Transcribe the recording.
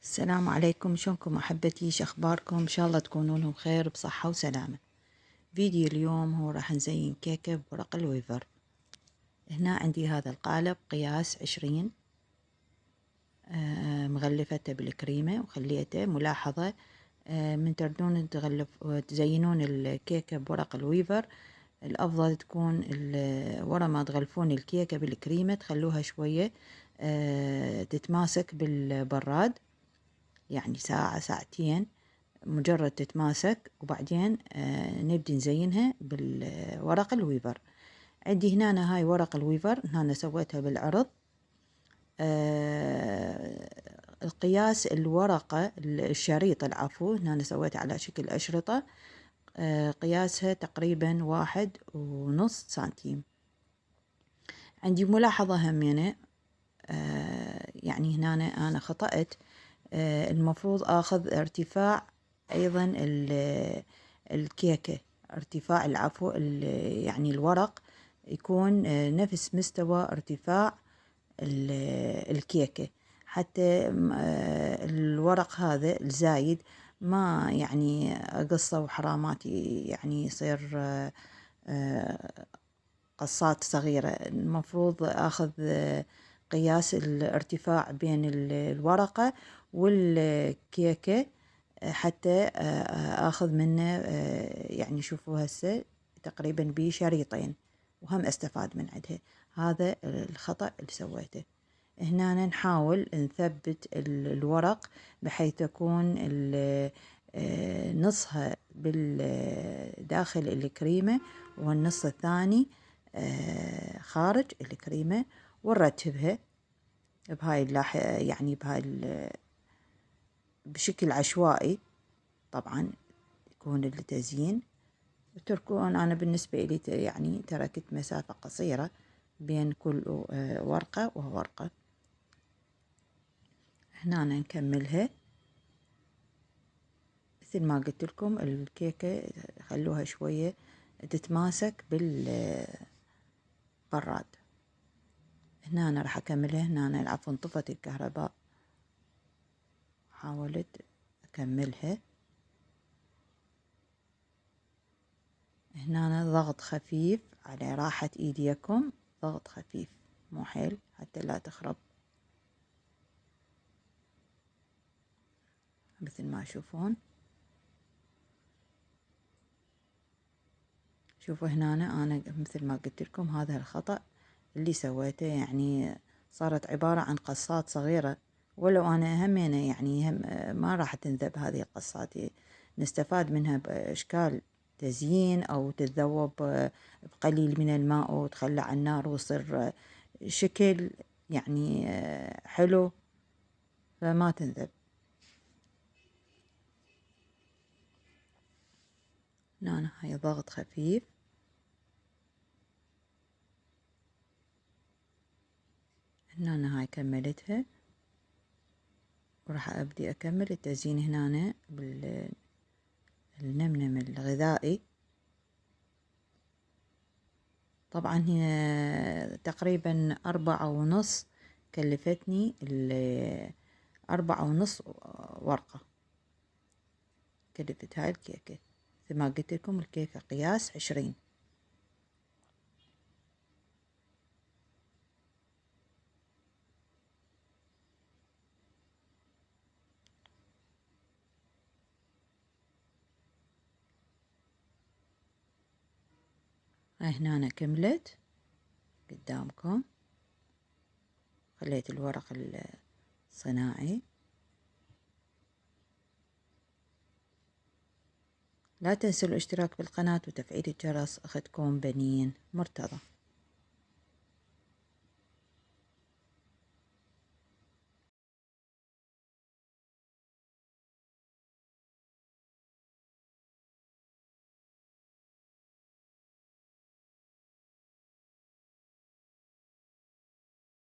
السلام عليكم، شلونكم أحبتي؟ شخباركم؟ إن شاء الله تكونون بخير بصحة وسلامة. فيديو اليوم هو راح نزين كيكة بورق الويفر. هنا عندي هذا القالب قياس 20، مغلفته بالكريمة وخليته ملاحظة. من تردون تزينون الكيكة بورق الويفر، الأفضل تكون ورا ما تغلفون الكيكة بالكريمة تخلوها شوية تتماسك بالبراد، يعني ساعة ساعتين مجرد تتماسك، وبعدين نبدي نزينها بالورق الويفر. عندي هنا هاي ورق الويفر، هنا سويتها بالعرض. القياس الورقة الشريط العفو هنا سويتها على شكل أشرطة، قياسها تقريبا 1.5 سنتيم. عندي ملاحظة همينة، يعني هنا أنا خطأت، المفروض أخذ ارتفاع أيضا الكيكة، ارتفاع العفو يعني الورق يكون نفس مستوى ارتفاع الكيكة، حتى الورق هذا الزايد ما يعني أقصه وحراماتي يعني يصير قصات صغيرة. المفروض أخذ قياس الارتفاع بين الورقة والكيكة حتى أخذ منه، يعني شوفوا هسه تقريبا بشريطين وهم استفاد من عندها. هذا الخطأ اللي سويته. هنا نحاول نثبت الورق بحيث تكون نصها بالداخل الكريمة والنص الثاني خارج الكريمة، ونرتبها بهاي يعني بشكل عشوائي. طبعا يكون التزيين تركون، أنا بالنسبة لي يعني تركت مسافة قصيرة بين كل ورقة وورقة. هنا نكملها مثل ما قلت لكم، الكيكة خلوها شوية تتماسك بالبراد. هنا أنا راح أكملها. هنا أنا عفوا انطفت الكهرباء، حاولت أكملها. هنا أنا ضغط خفيف على راحة إيديكم، ضغط خفيف مو حيل حتى لا تخرب، مثل ما تشوفون. شوفوا هنا أنا مثل ما قلت لكم هذا الخطأ اللي سويته، يعني صارت عبارة عن قصات صغيرة، ولو أنا همينة يعني ما راح تنذب هذه القصات، نستفاد منها بأشكال تزيين أو تتذوب بقليل من الماء وتخلى على النار ويصير شكل يعني حلو، فما تنذب. هنا هاي ضغط خفيف. هنا أنا هاي كملتها، وراح أبدي أكمل التزيين هنا بالنمنم الغذائي. طبعا هي تقريبا 4.5، كلفتني 4.5 ورقة كلفت هاي الكيكة. مثل ما قلت لكم الكيكة قياس 20. هاي هنا أنا كملت قدامكم، خليت الورق الصناعي. لا تنسوا الاشتراك بالقناة وتفعيل الجرس. أختكم بنين مرتضى.